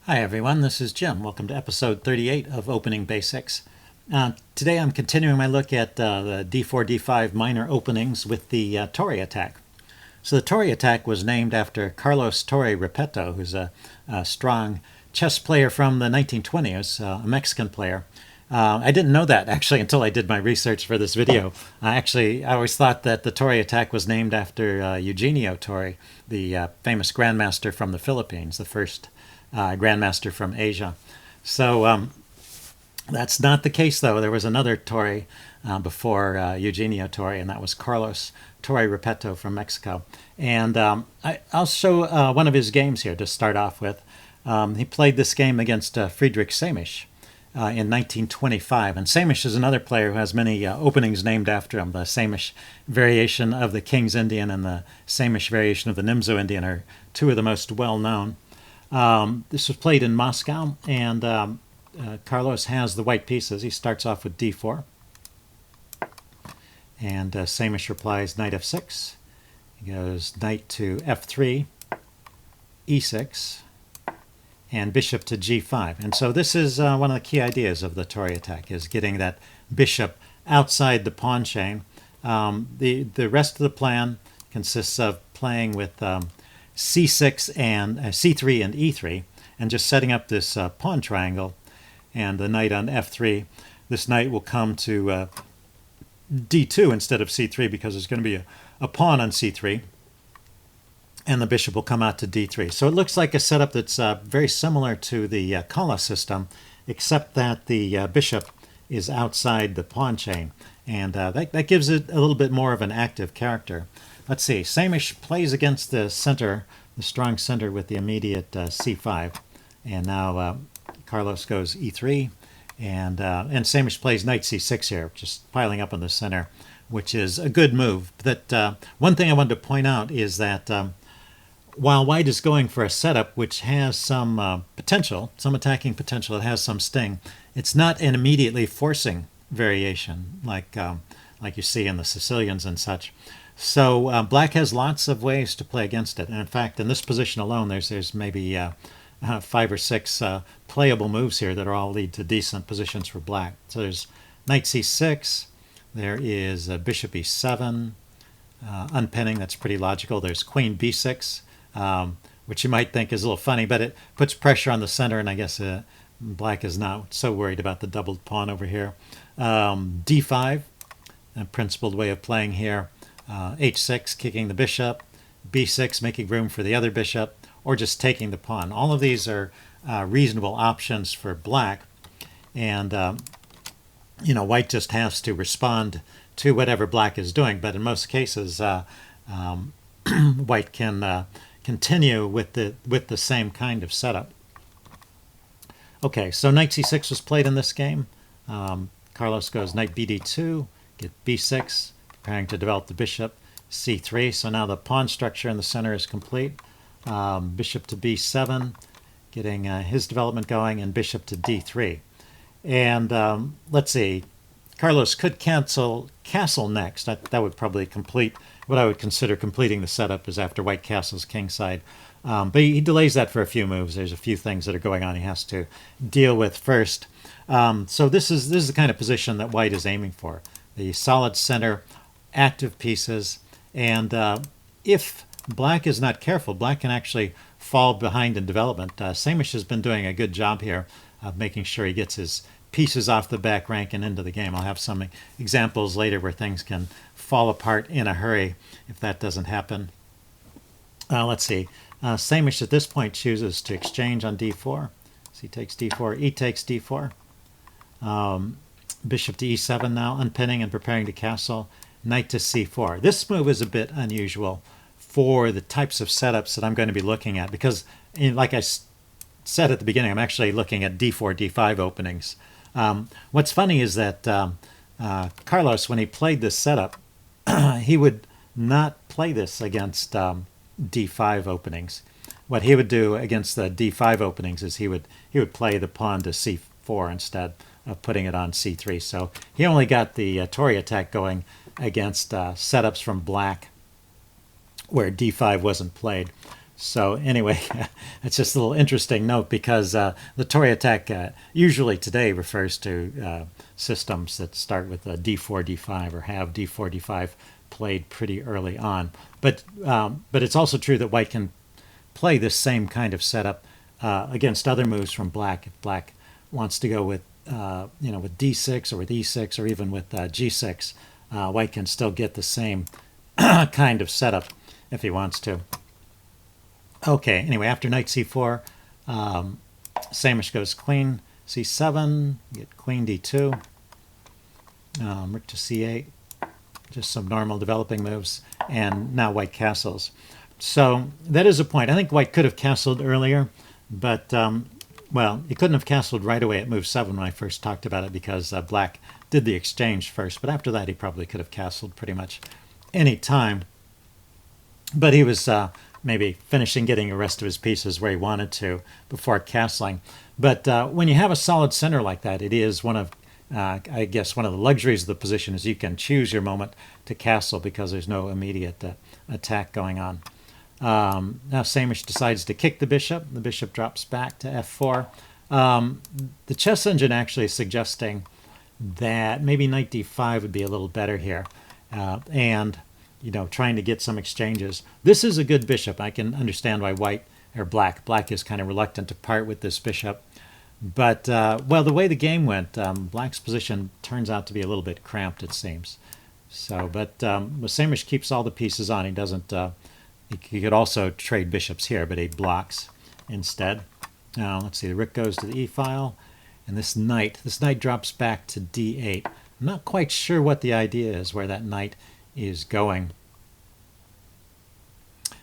Hi everyone, this is Jim. Welcome to episode 38 of Opening Basics. Today I'm continuing my look at the d4, d5 minor openings with the Torre Attack. So the Torre Attack was named after Carlos Torre Repetto, who's a strong chess player from the 1920s, a Mexican player. I didn't know that actually until I did my research for this video. I always thought that the Tauri Attack was named after Eugenio Torre, the famous grandmaster from the Philippines, the first grandmaster from Asia. So that's not the case, though. There was another Torre before Eugenio Torre, and that was Carlos Torre Repetto from Mexico. And I'll show one of his games here to start off with. He played this game against Friedrich Samisch in 1925. And Samisch is another player who has many openings named after him. The Samisch variation of the King's Indian and the Samisch variation of the Nimzo Indian are two of the most well-known. This was played in Moscow, and Carlos has the white pieces. He starts off with d4, and Samisch replies knight f6. He goes knight to f3, e6, and bishop to g5. And so this is one of the key ideas of the Torre Attack, is getting that bishop outside the pawn chain. The rest of the plan consists of playing with c6 and c3 and e3, and just setting up this pawn triangle, and the knight on f3. This knight will come to d2 instead of c3 because there's going to be a pawn on c3, and the bishop will come out to d3. So it looks like a setup that's very similar to the Kala system, except that the bishop is outside the pawn chain, and that gives it a little bit more of an active character. Let's see, Samisch plays against the center, the strong center, with the immediate c5. And now Carlos goes e3, and Samisch plays knight c6 here, just piling up on the center, which is a good move. That one thing I wanted to point out is that while white is going for a setup which has some potential, some attacking potential, it has some sting, it's not an immediately forcing variation like you see in the Sicilians and such. So black has lots of ways to play against it. And in fact, in this position alone, there's maybe 5 or 6 playable moves here that all lead to decent positions for black. So there's knight c6. There is bishop e7, unpinning. That's pretty logical. There's queen b6, which you might think is a little funny, but it puts pressure on the center, and I guess black is not so worried about the doubled pawn over here. d5, a principled way of playing here. h6, kicking the bishop, b6, making room for the other bishop, or just taking the pawn. All of these are reasonable options for black, and white just has to respond to whatever black is doing. But in most cases, white can continue with the same kind of setup. Okay, so knight c6 was played in this game. Carlos goes knight bd2, get b6. Preparing to develop the bishop, c3. So now the pawn structure in the center is complete. Bishop to b7, getting his development going, and bishop to d3. And let's see, Carlos could cancel castle next. That would probably complete what I would consider completing the setup, is after white castles kingside. But he delays that for a few moves. There's a few things that are going on he has to deal with first. So this is the kind of position that white is aiming for. The solid center, active pieces, and if black is not careful, black can actually fall behind in development. Samisch has been doing a good job here of making sure he gets his pieces off the back rank and into the game. I'll have some examples later where things can fall apart in a hurry if that doesn't happen. Let's see. Samisch at this point chooses to exchange on d4. So he takes d4, he takes d4. Bishop to e7 now, unpinning and preparing to castle. Knight to c4. This move is a bit unusual for the types of setups that I'm going to be looking at, because, like I said at the beginning, I'm actually looking at d4, d5 openings. What's funny is that Carlos, when he played this setup, he would not play this against d5 openings. What he would do against the d5 openings is he would play the pawn to c4 instead of putting it on c3. So he only got the Torre Attack going against setups from black where d5 wasn't played. So anyway, it's just a little interesting note because the Torre Attack usually today refers to systems that start with a d4, d5 or have d4, d5 played pretty early on. But it's also true that white can play this same kind of setup against other moves from black. If black wants to go with with d6 or with e6 or even with g6, white can still get the same kind of setup if he wants to. Okay, anyway, after knight c4, Samish goes queen c7, get queen d2, rook to c8, just some normal developing moves, and now white castles. So that is a point. I think white could have castled earlier, but, well, he couldn't have castled right away at move 7 when I first talked about it because black did the exchange first, but after that he probably could have castled pretty much any time. But he was maybe finishing getting the rest of his pieces where he wanted to before castling. But when you have a solid center like that, it is one of, I guess, one of the luxuries of the position is you can choose your moment to castle because there's no immediate attack going on. Now Samish decides to kick the bishop. The bishop drops back to f4. The chess engine actually is suggesting that maybe knight d5 would be a little better here. And trying to get some exchanges. This is a good bishop. I can understand why white or black is kind of reluctant to part with this bishop. But, well, the way the game went, black's position turns out to be a little bit cramped, it seems. So, but Samish keeps all the pieces on. He doesn't, he could also trade bishops here, but he blocks instead. Now, let's see, the rook goes to the e-file, and this knight drops back to d8. I'm not quite sure what the idea is, where that knight is going.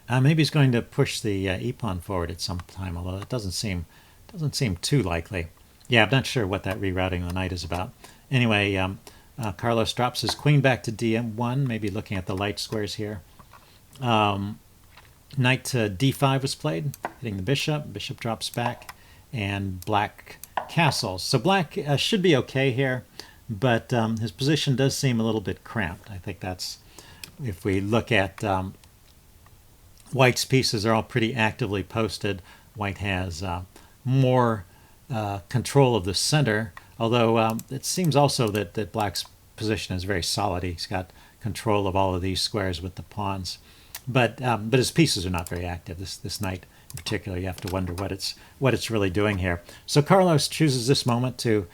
Maybe he's going to push the e-pawn forward at some time, although it doesn't seem too likely. Yeah, I'm not sure what that rerouting of the knight is about. Anyway, Carlos drops his queen back to d1, maybe looking at the light squares here. Knight to d5 was played, hitting the bishop. Bishop drops back, and black castles. So black should be okay here, but his position does seem a little bit cramped. I think that's, if we look at white's pieces are all pretty actively posted. White has more control of the center, although it seems also that black's position is very solid. He's got control of all of these squares with the pawns. But his pieces are not very active. This knight in particular, you have to wonder what it's really doing here. So Carlos chooses this moment to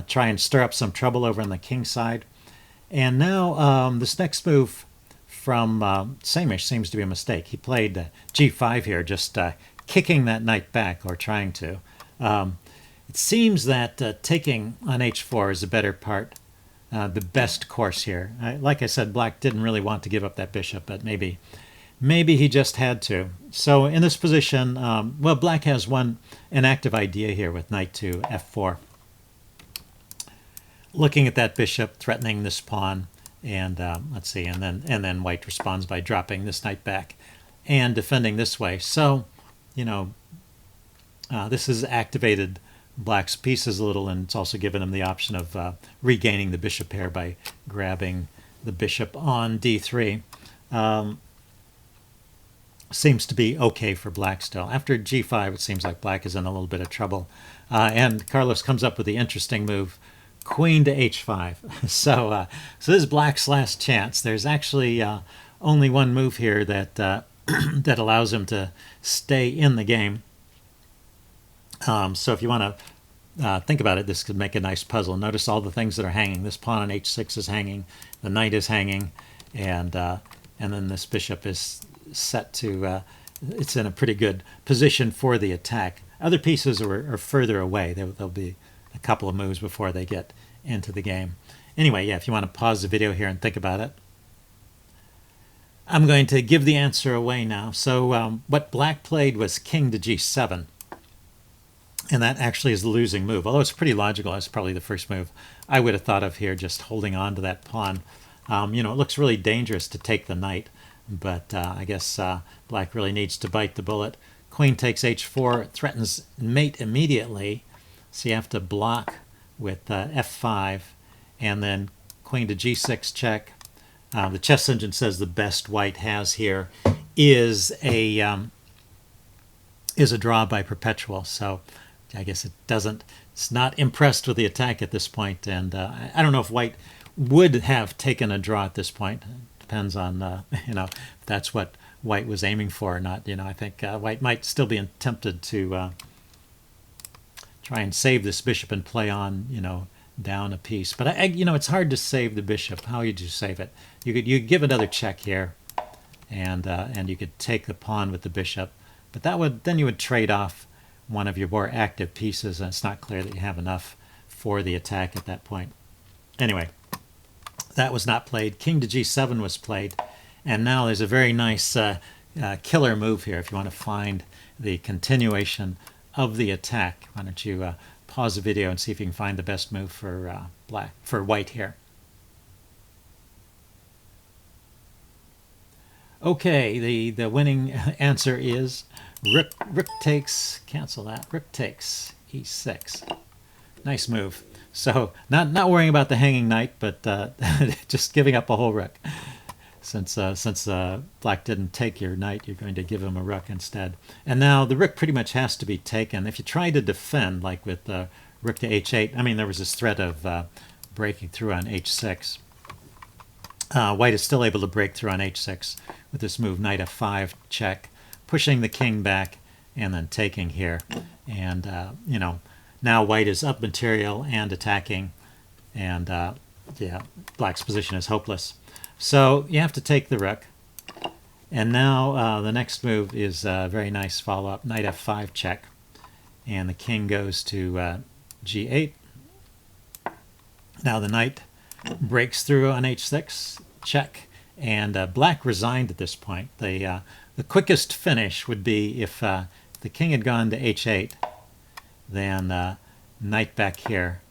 try and stir up some trouble over on the king side. And now this next move from Samish seems to be a mistake. He played g5 here, just kicking that knight back, or trying to. It seems that taking on h4 is the better part, the best course here. Like I said, black didn't really want to give up that bishop, but maybe he just had to. So in this position, well, black has an active idea here with knight to f4. Looking at that bishop, threatening this pawn, and let's see, and then white responds by dropping this knight back and defending this way. So, this has activated black's pieces a little, and it's also given him the option of regaining the bishop pair by grabbing the bishop on d3. Seems to be okay for black still. After g5, it seems like black is in a little bit of trouble. And Carlos comes up with the interesting move, queen to h5. So this is black's last chance. There's actually only one move here that that allows him to stay in the game. So if you want to think about it, this could make a nice puzzle. Notice all the things that are hanging. This pawn on h6 is hanging. The knight is hanging. And then this bishop is set to, it's in a pretty good position for the attack. Other pieces are further away. There'll be a couple of moves before they get into the game. Anyway, yeah, if you want to pause the video here and think about it. I'm going to give the answer away now. So what black played was king to g7. And that actually is the losing move. Although it's pretty logical, it's probably the first move I would have thought of here, just holding on to that pawn. It looks really dangerous to take the knight. But I guess black really needs to bite the bullet. Queen takes h4, threatens mate immediately. So you have to block with f5, and then queen to g6 check. The chess engine says the best white has here is a is a draw by perpetual. So I guess it's not impressed with the attack at this point. And I don't know if white would have taken a draw at this point. Depends on, if that's what white was aiming for or not. I think white might still be tempted to try and save this bishop and play on, down a piece. But it's hard to save the bishop. How would you save it? You could give another check here, and you could take the pawn with the bishop. But then you would trade off one of your more active pieces, and it's not clear that you have enough for the attack at that point. Anyway, that was not played. King to g7 was played, and now there's a very nice killer move here. If you want to find the continuation of the attack, why don't you pause the video and see if you can find the best move for white here. Okay, the winning answer is rook takes, cancel that, rook takes e6. Nice move. So not worrying about the hanging knight, but just giving up a whole rook. Since black didn't take your knight, you're going to give him a rook instead. And now the rook pretty much has to be taken. If you try to defend, like with rook to h8, I mean, there was this threat of breaking through on h6. White is still able to break through on h6 with this move, knight f5 check, pushing the king back and then taking here. And, now white is up material and attacking, and black's position is hopeless. So you have to take the rook. And now the next move is a very nice follow-up, knight f5 check. And the king goes to g8. Now the knight breaks through on h6, check, and black resigned at this point. The quickest finish would be if the king had gone to h8, then knight back here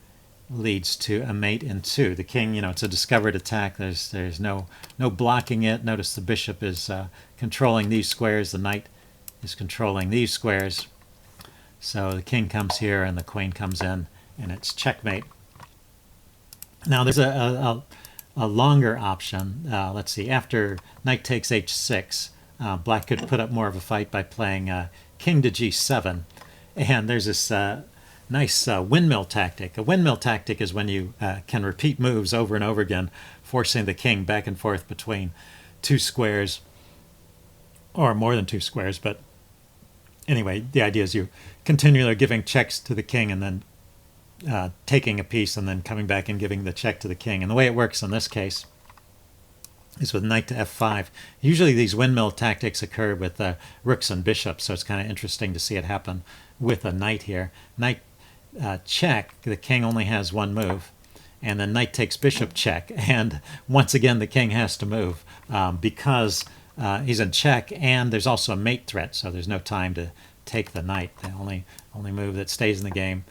leads to a mate in 2. The king, it's a discovered attack. There's no blocking it. Notice the bishop is controlling these squares. The knight is controlling these squares. So the king comes here and the queen comes in, and it's checkmate. Now there's a longer option. Let's see. After knight takes h6, black could put up more of a fight by playing king to g7. And there's this nice windmill tactic. A windmill tactic is when you can repeat moves over and over again, forcing the king back and forth between 2 squares, or more than 2 squares. But anyway, the idea is you continually giving checks to the king and then taking a piece and then coming back and giving the check to the king. And the way it works in this case is with knight to f5. Usually these windmill tactics occur with rooks and bishops, so it's kind of interesting to see it happen with a knight here. Knight check, the king only has one move, and then knight takes bishop check, and once again the king has to move because he's in check, and there's also a mate threat, so there's no time to take the knight. The only move that stays in the game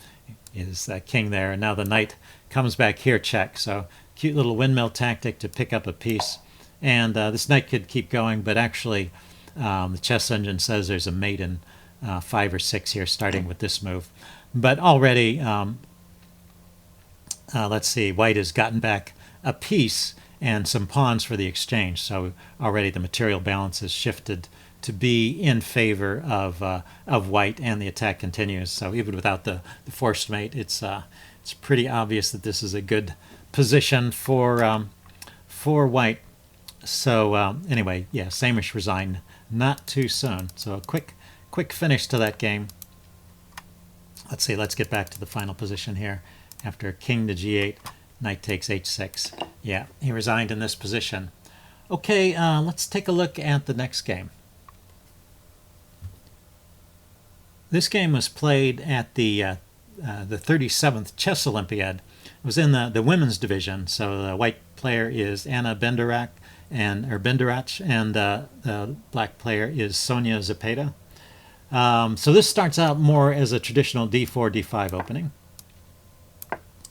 is that king there, and now the knight comes back here, check. So cute little windmill tactic to pick up a piece, and this knight could keep going, but actually the chess engine says there's a mate in 5 or 6 here, starting with this move. But already, let's see, white has gotten back a piece and some pawns for the exchange. So already the material balance has shifted to be in favor of white, and the attack continues. So even without the forced mate, it's pretty obvious that this is a good position for white. So anyway, yeah, Samish resigned not too soon. So a quick finish to that game. Let's see, let's get back to the final position here. After king to g8, knight takes h6. Yeah, he resigned in this position. Okay, let's take a look at the next game. This game was played at the 37th Chess Olympiad. It was in the women's division, so the white player is Anna Benderach, and the black player is Sonia Zepeda. So this starts out more as a traditional d4, d5 opening.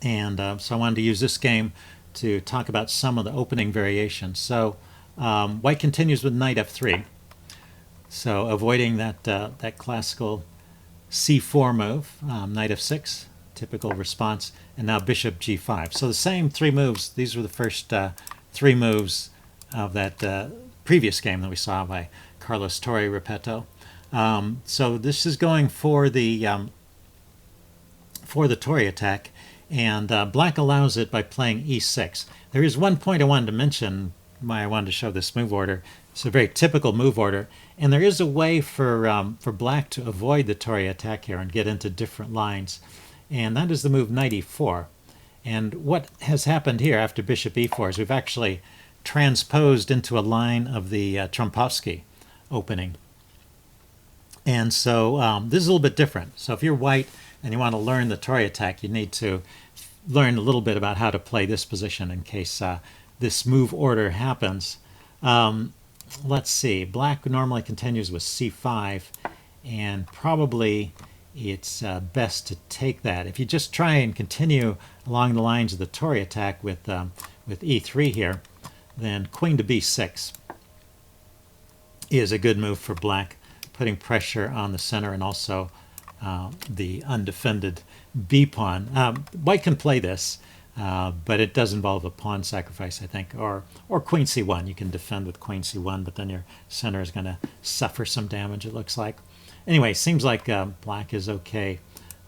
And so I wanted to use this game to talk about some of the opening variations. So white continues with knight f3. So avoiding that classical c4 move, knight f6, typical response, and now bishop g5. So the same 3 moves. These were the first 3 moves of that previous game that we saw by Carlos Torre Attack. So this is going for the Torre Attack, and black allows it by playing e6. There is one point I wanted to mention why I wanted to show this move order. It's a very typical move order, and there is a way for black to avoid the Torre Attack here and get into different lines, and that is the move knight e4. And what has happened here after bishop e4 is we've actually transposed into a line of the Trompovsky opening. And so this is a little bit different. So if you're white and you want to learn the Torre Attack, you need to learn a little bit about how to play this position in case this move order happens. Let's see. Black normally continues with c5, and probably it's best to take that. If you just try and continue along the lines of the Torre Attack with e3 here, then queen to b6 is a good move for black, putting pressure on the center and also the undefended b-pawn. White can play this, but it does involve a pawn sacrifice, I think, or queen c1. You can defend with queen c1, but then your center is going to suffer some damage, it looks like. Anyway, seems like black is okay.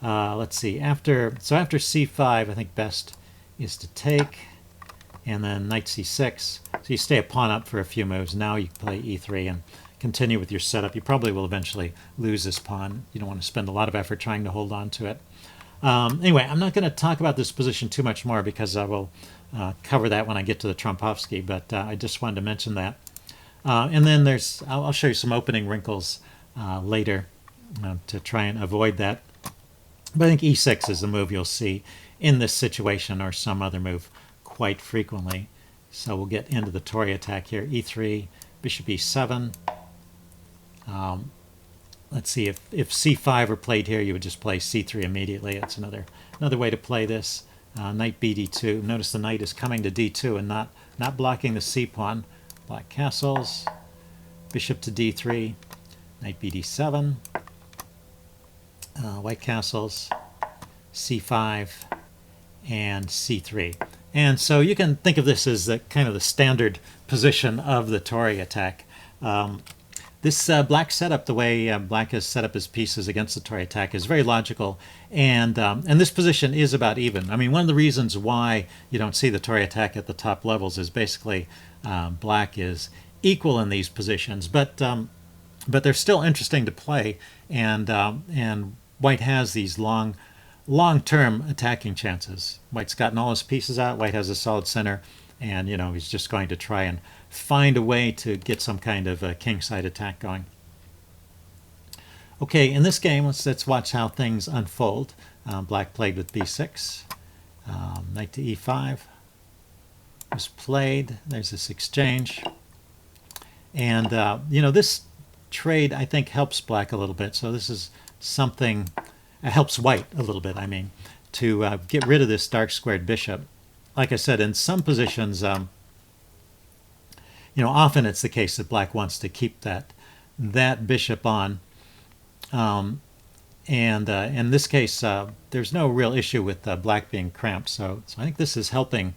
Let's see. After c5, I think best is to take, and then knight c6. So you stay a pawn up for a few moves. Now you play e3 and continue with your setup. You probably will eventually lose this pawn. You don't want to spend a lot of effort trying to hold on to it. Anyway, I'm not going to talk about this position too much more because I will cover that when I get to the Trompovsky, but I just wanted to mention that. And then I'll show you some opening wrinkles later to try and avoid that. But I think e6 is the move you'll see in this situation or some other move quite frequently. So we'll get into the Torre Attack here. e3, bishop e7. Let's see, if c5 were played here, you would just play c3 immediately. That's another way to play this. Knight b d2. Notice the knight is coming to d2 and not blocking the c-pawn. Black castles. Bishop to d3. Knight b d7. White castles. c5 and c3. And so you can think of this as the kind of the standard position of the Torre Attack. This black setup, the way black has set up his pieces against the Torre Attack, is very logical, and this position is about even. I mean, one of the reasons why you don't see the Torre Attack at the top levels is basically black is equal in these positions, but they're still interesting to play, and white has these long-term attacking chances. White's gotten all his pieces out. White has a solid center, and he's just going to try and find a way to get some kind of a kingside attack going. Okay, in this game, let's watch how things unfold. Black played with b6. Knight to e5 was played. There's this exchange. And, this trade, I think, helps black a little bit. So this is something, helps white a little bit, I mean, to get rid of this dark squared bishop. Like I said, in some positions, often it's the case that black wants to keep that bishop on. And in this case, there's no real issue with black being cramped. So I think this is helping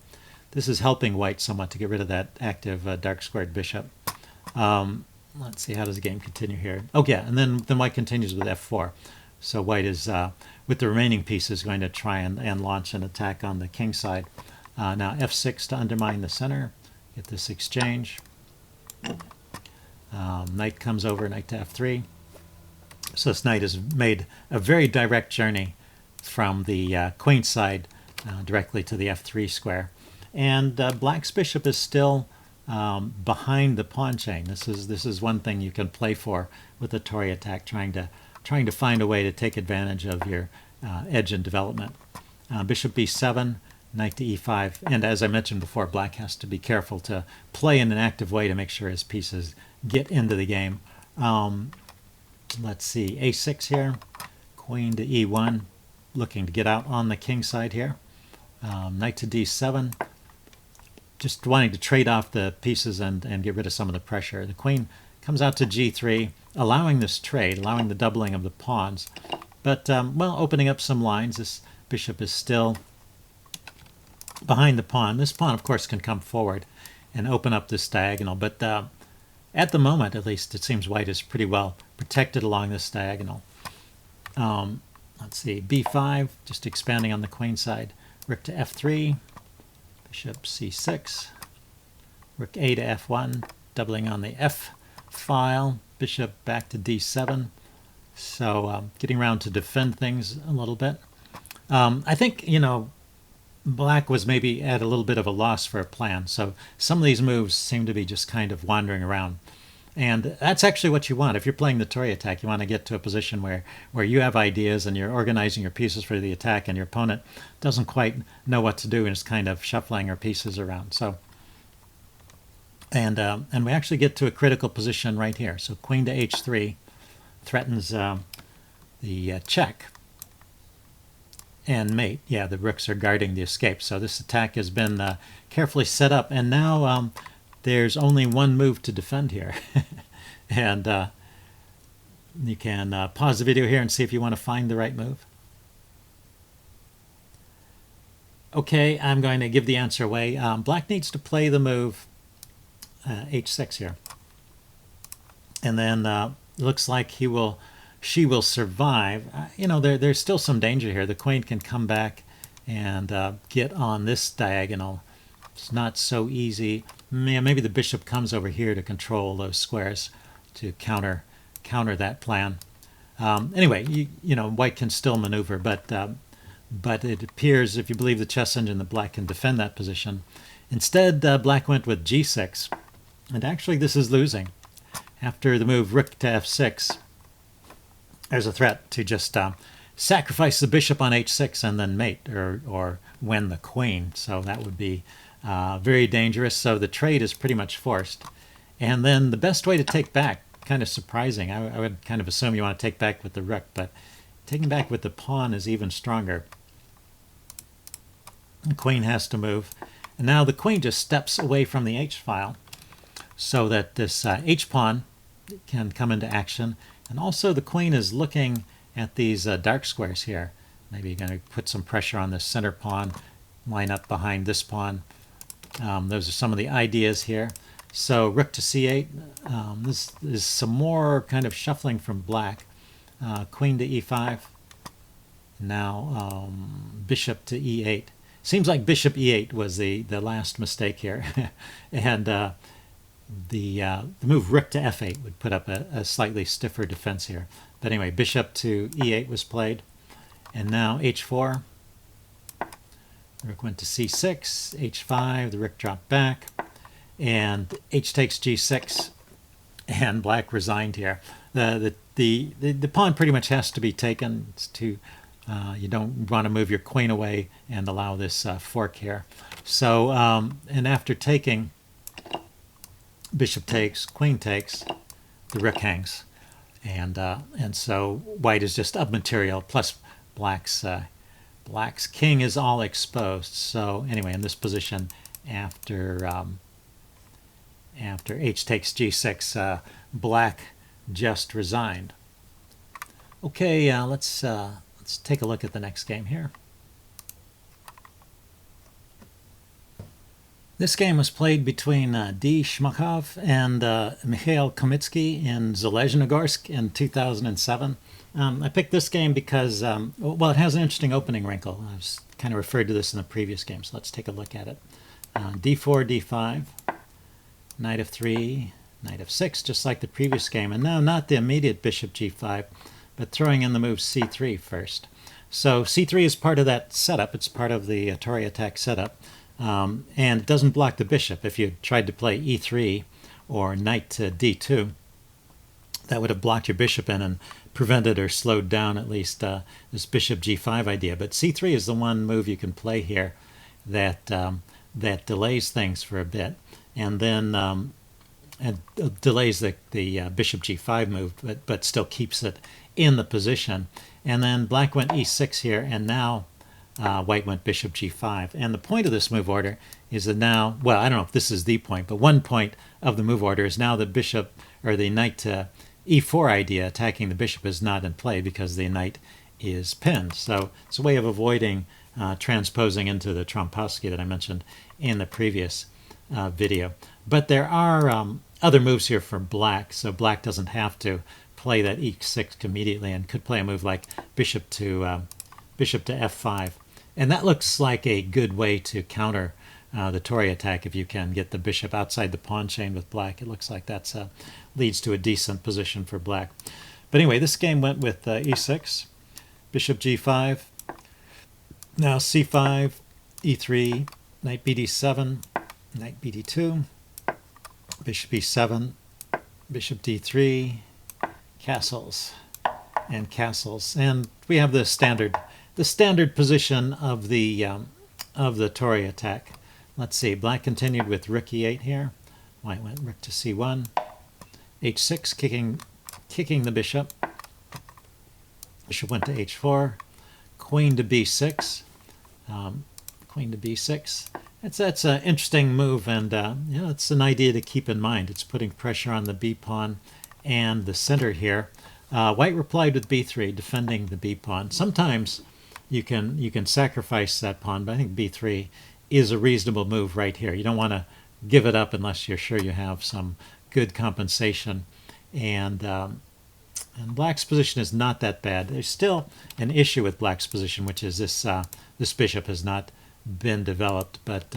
white somewhat to get rid of that active dark squared bishop. Let's see, how does the game continue here? Oh yeah, and then white continues with f4. So white is, with the remaining pieces, going to try and launch an attack on the king side. Now f6 to undermine the center. Get this exchange. Knight comes over, knight to f3. So this knight has made a very direct journey from the queen side directly to the f3 square. And black's bishop is still behind the pawn chain. This is one thing you can play for with the Torre Attack, trying to find a way to take advantage of your edge in development. Bishop b7. Knight to e5, and as I mentioned before, black has to be careful to play in an active way to make sure his pieces get into the game. Let's see, a6 here, queen to e1, looking to get out on the king side here. Knight to d7, just wanting to trade off the pieces and get rid of some of the pressure. The queen comes out to g3, allowing this trade, allowing the doubling of the pawns, but well, opening up some lines. This bishop is still behind the pawn. This pawn, of course, can come forward and open up this diagonal, but at the moment, at least, it seems white is pretty well protected along this diagonal. Let's see, b5, just expanding on the queen side. Rook to f3, bishop c6, rook a to f1, doubling on the f file, bishop back to d7. So getting around to defend things a little bit. I think, you know, black was maybe at a little bit of a loss for a plan. So some of these moves seem to be just kind of wandering around. And that's actually what you want. If you're playing the Torre attack, you want to get to a position where you have ideas and you're organizing your pieces for the attack, and your opponent doesn't quite know what to do and is kind of shuffling her pieces around. So, and we actually get to a critical position right here. So queen to h3 threatens the check and mate. Yeah, the rooks are guarding the escape. So this attack has been carefully set up, and now there's only one move to defend here. And you can pause the video here and see if you want to find the right move. Okay, I'm going to give the answer away. Black needs to play the move h6 here. And then it looks like she will survive. You know, there's still some danger here. The queen can come back and get on this diagonal. It's not so easy. Yeah, maybe the bishop comes over here to control those squares to counter that plan. Anyway, you know, white can still maneuver, but it appears, if you believe the chess engine, that black can defend that position. Instead, black went with g6, and actually this is losing. After the move rook to f6, there's a threat to just sacrifice the bishop on h6 and then mate or win the queen. So that would be very dangerous. So the trade is pretty much forced. And then the best way to take back, kind of surprising. I would kind of assume you want to take back with the rook, but taking back with the pawn is even stronger. The queen has to move. And now the queen just steps away from the h-file so that this h-pawn can come into action. And also the queen is looking at these dark squares here. Maybe you're going to put some pressure on this center pawn, line up behind this pawn. Those are some of the ideas here. So rook to c8. This is some more kind of shuffling from black. Queen to e5. Now bishop to e8. Seems like bishop e8 was the last mistake here. And the move rook to f8 would put up a slightly stiffer defense here. But anyway, bishop to e8 was played. And now h4. Rook went to c6, h5, the rook dropped back, and h takes g6, and black resigned here. The pawn pretty much has to be taken. It's to you don't want to move your queen away and allow this fork here. So and after taking, bishop takes, queen takes, the rook hangs, and so white is just up material. Plus black's king is all exposed. So anyway, in this position, after h takes g6, black just resigned. Okay, let's take a look at the next game here. This game was played between D. Shmakov and Mikhail Komitsky in Zhelezhnogorsk in 2007. I picked this game because, well, it has an interesting opening wrinkle. I was kind of referred to this in the previous game, so let's take a look at it. D4, D5, knight f3, knight f6, just like the previous game. And now not the immediate bishop g5, but throwing in the move c3 first. So c3 is part of that setup. It's part of the Tauri Attack setup. And it doesn't block the bishop. If you tried to play e3 or knight to d2, that would have blocked your bishop in and prevented or slowed down at least this bishop g5 idea. But c3 is the one move you can play here that that delays things for a bit, and then delays the bishop g5 move, but still keeps it in the position. And then black went e6 here, and now white went bishop g5. And the point of this move order is that now, well, I don't know if this is the point, but one point of the move order is now the bishop, or the knight to e4 idea, attacking the bishop, is not in play because the knight is pinned. So it's a way of avoiding transposing into the Trompowsky that I mentioned in the previous video. But there are other moves here for black, so black doesn't have to play that e6 immediately and could play a move like bishop to f5. And that looks like a good way to counter the Torre attack if you can get the bishop outside the pawn chain with black. It looks like that's leads to a decent position for black. But anyway, this game went with e6, bishop g5, now c5, e3, knight bd7, knight bd2, bishop e7, bishop d3, castles and castles, and we have the standard position of the Tauri attack. Let's see, black continued with rook e8 here. White went rook to c1, h6, kicking the bishop. Bishop went to h4, queen to b6, queen to b6. That's an interesting move, and it's an idea to keep in mind. It's putting pressure on the b pawn and the center here. White replied with b3, defending the b pawn. Sometimes you can sacrifice that pawn, but I think b3 is a reasonable move right here. You don't want to give it up unless you're sure you have some good compensation. And black's position is not that bad. There's still an issue with black's position, which is this bishop has not been developed. But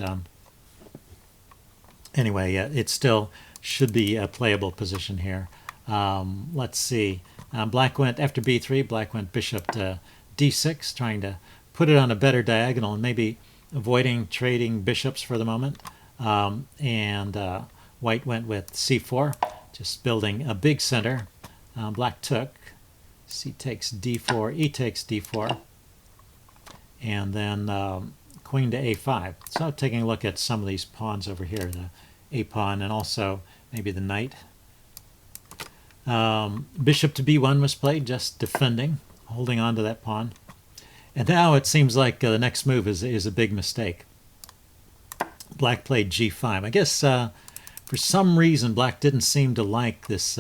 anyway, it still should be a playable position here. Let's see. Black went after b3. Black went bishop to d6, trying to put it on a better diagonal and maybe avoiding trading bishops for the moment. White went with c4, just building a big center. Black took, c takes d4, e takes d4, and then queen to a5. So taking a look at some of these pawns over here, the a pawn and also maybe the knight. Bishop to b1 was played, just defending, holding on to that pawn. And now it seems like the next move is a big mistake. Black played g5. I guess for some reason Black didn't seem to like this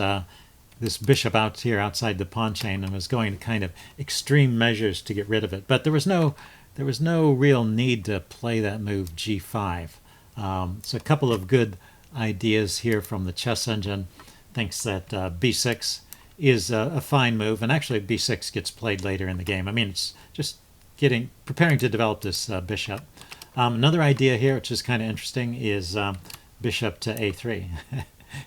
this bishop out here outside the pawn chain and was going to kind of extreme measures to get rid of it. But there was no real need to play that move g5. So a couple of good ideas here from the chess engine. Thinks that b6 is a fine move, and actually b6 gets played later in the game. I mean, it's just preparing to develop this bishop. Another idea here, which is kind of interesting, is bishop to a3,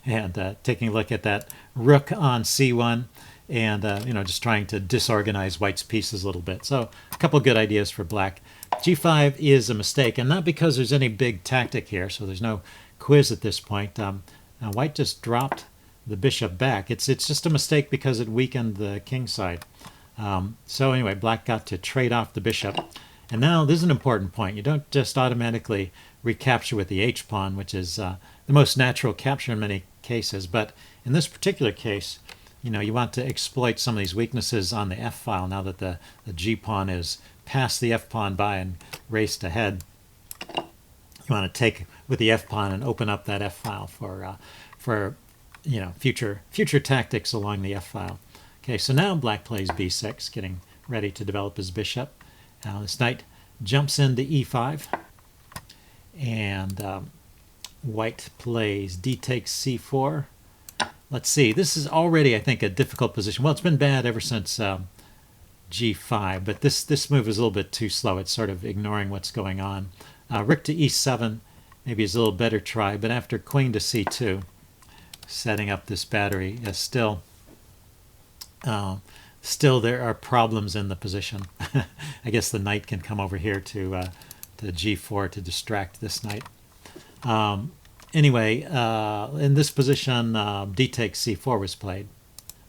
and taking a look at that rook on c1, and just trying to disorganize white's pieces a little bit. So a couple good ideas for black. g5 is a mistake, and not because there's any big tactic here, so there's no quiz at this point. White just dropped the bishop back. It's just a mistake because it weakened the king side. So anyway, black got to trade off the bishop. And now this is an important point. You don't just automatically recapture with the h-pawn, which is the most natural capture in many cases. But in this particular case, you want to exploit some of these weaknesses on the f-file now that the g-pawn is past the f-pawn by and raced ahead. You want to take with the f-pawn and open up that f-file for future tactics along the f-file. Okay, so now black plays b6, getting ready to develop his bishop. Now this knight jumps into e5, and white plays d takes c4. Let's see, this is already, I think, a difficult position. Well, it's been bad ever since g5, but this move is a little bit too slow. It's sort of ignoring what's going on. Rook to e7 maybe is a little better try, but after queen to c2, setting up this battery, still there are problems in the position. I guess the knight can come over here to g4 to distract this knight. Anyway, in this position, d takes c4 was played.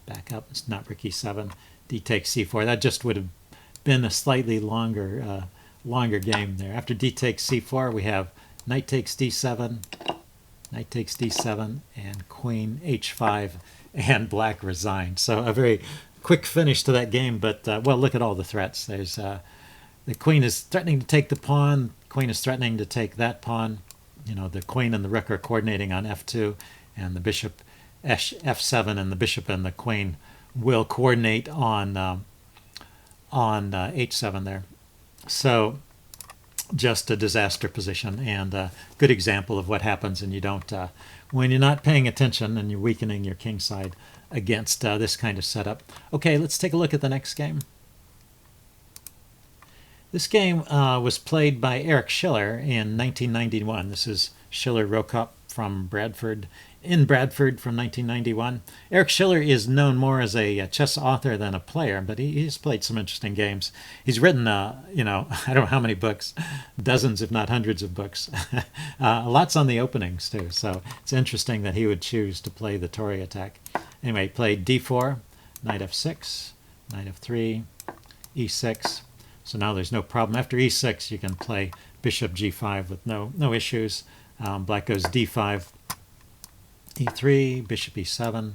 Back up, it's not rook e7, d takes c4. That just would have been a slightly longer game there. After d takes c4, we have knight takes d7, knight takes d7, and queen h5, and black resigned. So a very quick finish to that game, but well, look at all the threats. There's the queen is threatening to take the pawn, queen is threatening to take that pawn. The queen and the rook are coordinating on f2, and the bishop f7, and the bishop and the queen will coordinate on h7 there. So just a disaster position and a good example of what happens and you don't when you're not paying attention and you're weakening your king side against this kind of setup. Okay, let's take a look at the next game. This game was played by Eric Schiller in 1991. This is Schiller Rokop from Bradford, in Bradford from 1991. Eric Schiller is known more as a chess author than a player, but he's played some interesting games. He's written, you know, I don't know how many books, dozens if not hundreds of books. Lots on the openings too, so it's interesting that he would choose to play the Torre Attack. Anyway, he played d4, knight f6, knight f3, e6. So now there's no problem. After e6, you can play bishop g5 with no issues. Black goes d5, e3, bishop e7,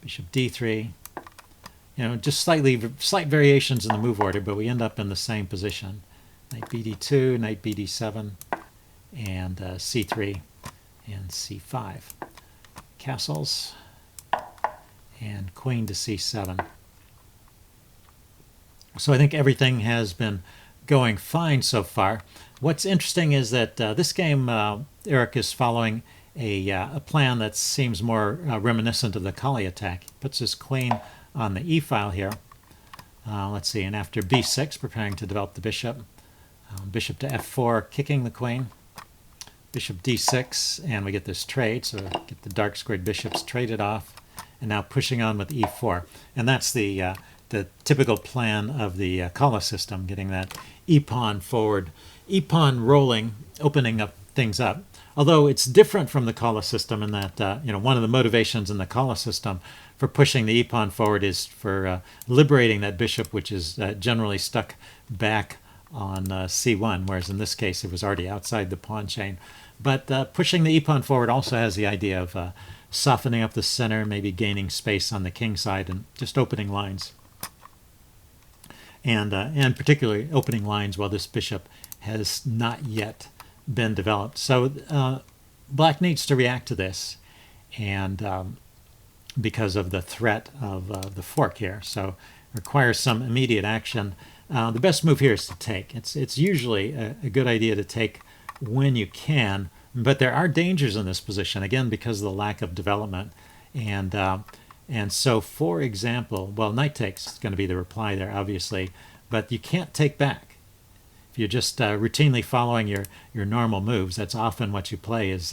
bishop d3. You know, just slight variations in the move order, but we end up in the same position. Knight bd2, knight bd7, and c3 and c5. Castles and queen to c7. So I think everything has been going fine so far. What's interesting is that this game, Eric is following a plan that seems more reminiscent of the Tauri Attack. He puts his queen on the e-file here. Let's see, and after b6, preparing to develop the bishop. Bishop to f4, kicking the queen. Bishop d6, and we get this trade, so get the dark squared bishops traded off. And now pushing on with e4. And that's the typical plan of the Kala system, getting that e-pawn forward, e-pawn rolling, opening up things up. Although it's different from the Kala system in that you know, one of the motivations in the Kala system for pushing the e-pawn forward is for liberating that bishop, which is generally stuck back on c1, whereas in this case it was already outside the pawn chain. But pushing the e-pawn forward also has the idea of softening up the center, maybe gaining space on the king side, and just opening lines. And particularly opening lines while this bishop has not yet been developed. So black needs to react to this, and because of the threat of the fork here, so requires some immediate action. The best move here is to take. It's usually a good idea to take when you can, but there are dangers in this position, again, because of the lack of development. And so, for example, well, knight takes is going to be the reply there, obviously, but you can't take back. If you're just routinely following your normal moves, that's often what you play is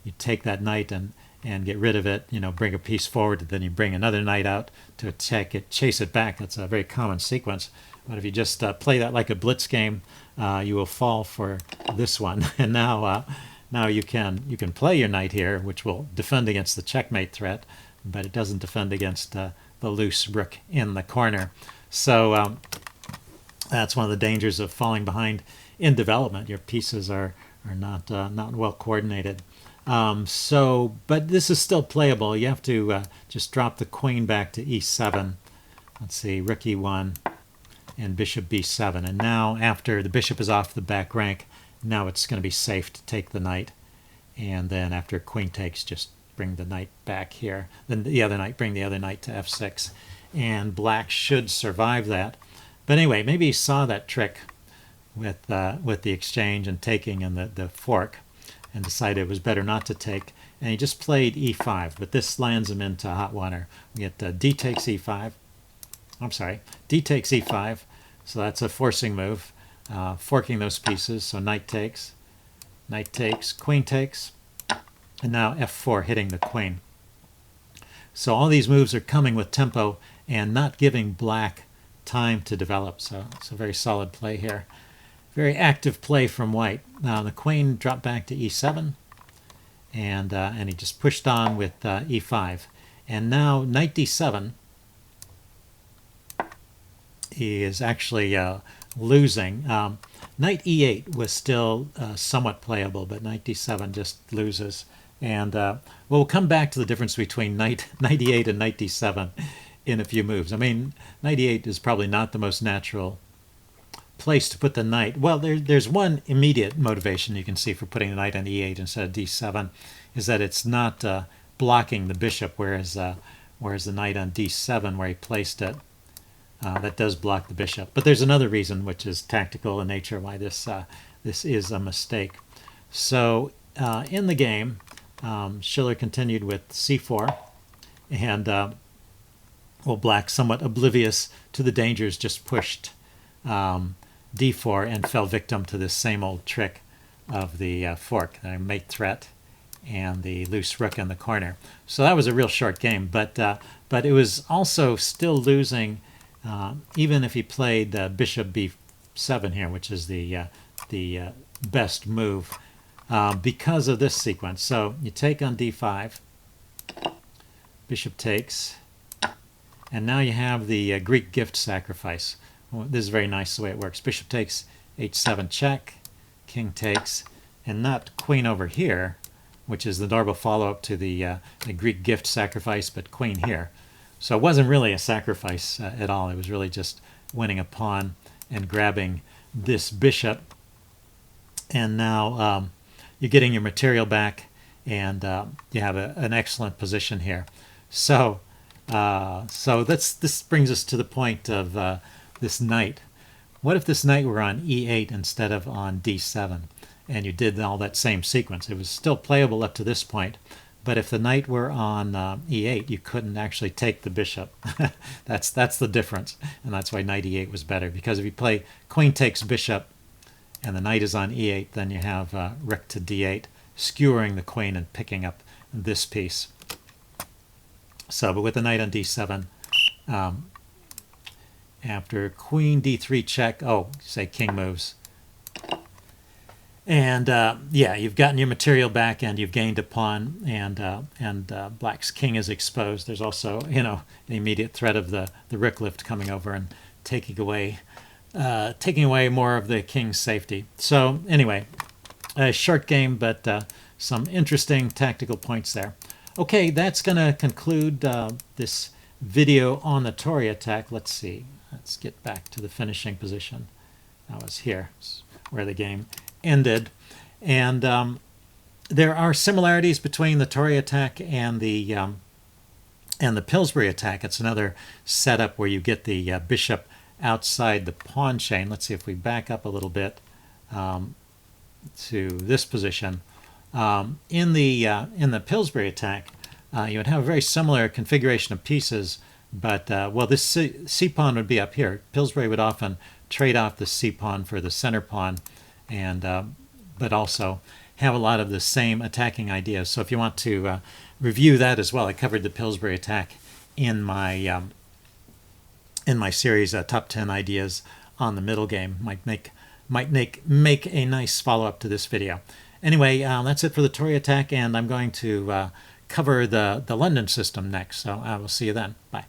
you take that knight and get rid of it, you know, bring a piece forward, and then you bring another knight out to attack it, chase it back. That's a very common sequence. But if you just play that like a blitz game, you will fall for this one. And now you can play your knight here, which will defend against the checkmate threat, but it doesn't defend against the loose rook in the corner. So that's one of the dangers of falling behind in development. Your pieces are not well coordinated. But this is still playable. You have to just drop the queen back to e7. Let's see, rook e1 and bishop b7. And now, after the bishop is off the back rank, now it's going to be safe to take the knight. And then after queen takes, just bring the knight back here. Then the other knight, bring the other knight to f6. And black should survive that. But anyway, maybe he saw that trick with the exchange and taking and the fork, and decided it was better not to take. And he just played e5, but this lands him into hot water. We get d takes e5. I'm sorry, d takes e5. So that's a forcing move, forking those pieces. So knight takes, queen takes, and now f4 hitting the queen. So all these moves are coming with tempo and not giving black time to develop. So it's a very solid play here. Very active play from white. Now the queen dropped back to e7, and he just pushed on with e5. And now knight d7, he is actually losing. Knight e8 was still somewhat playable, but knight d7 just loses. And we'll come back to the difference between knight e8 and knight d7 in a few moves. I mean, knight e8 is probably not the most natural place to put the knight. Well, there's one immediate motivation you can see for putting the knight on e8 instead of d7, is that it's not blocking the bishop, whereas the knight on d7, where he placed it, that does block the bishop. But there's another reason, which is tactical in nature, why this is a mistake. So in the game, Schiller continued with c4, and well, black, somewhat oblivious to the dangers, just pushed d4 and fell victim to this same old trick of the fork, the mate threat, and the loose rook in the corner. So that was a real short game, but it was also still losing, even if he played bishop b7 here, which is the best move, because of this sequence. So you take on d5, bishop takes, and now you have the Greek gift sacrifice. Well, this is very nice the way it works. Bishop takes, h7 check, king takes, and not queen over here, which is the normal follow-up to the Greek gift sacrifice, but queen here. So it wasn't really a sacrifice at all. It was really just winning a pawn and grabbing this bishop. And now you're getting your material back, and you have an excellent position here. So this brings us to the point of this knight. What if this knight were on e8 instead of on d7, and you did all that same sequence? It was still playable up to this point, but if the knight were on e8, you couldn't actually take the bishop. That's the difference, and that's why knight e8 was better, because if you play queen takes bishop and the knight is on e8, then you have rook to d8, skewering the queen and picking up this piece. So, but with the knight on d7, after queen d3 check, oh, say king moves. And yeah, you've gotten your material back, and you've gained a pawn, and black's king is exposed. There's also, you know, the immediate threat of the rook lift coming over and taking away more of the king's safety. So anyway, a short game, but some interesting tactical points there. Okay, that's going to conclude this video on the Tauri attack. Let's see. Let's get back to the finishing position. That was here, where the game ended. And there are similarities between the Torre attack and the Pillsbury attack. It's another setup where you get the bishop outside the pawn chain. Let's see if we back up a little bit to this position. In the Pillsbury attack, you would have a very similar configuration of pieces, but well, this c pawn would be up here. Pillsbury would often trade off the c pawn for the center pawn, and but also have a lot of the same attacking ideas. So if you want to review that as well, I covered the Pillsbury attack in my series, Top 10 Ideas on the Middle Game. Might make a nice follow-up to this video. Anyway, that's it for the Tauri attack, and I'm going to cover the London system next. So I will see you then. Bye.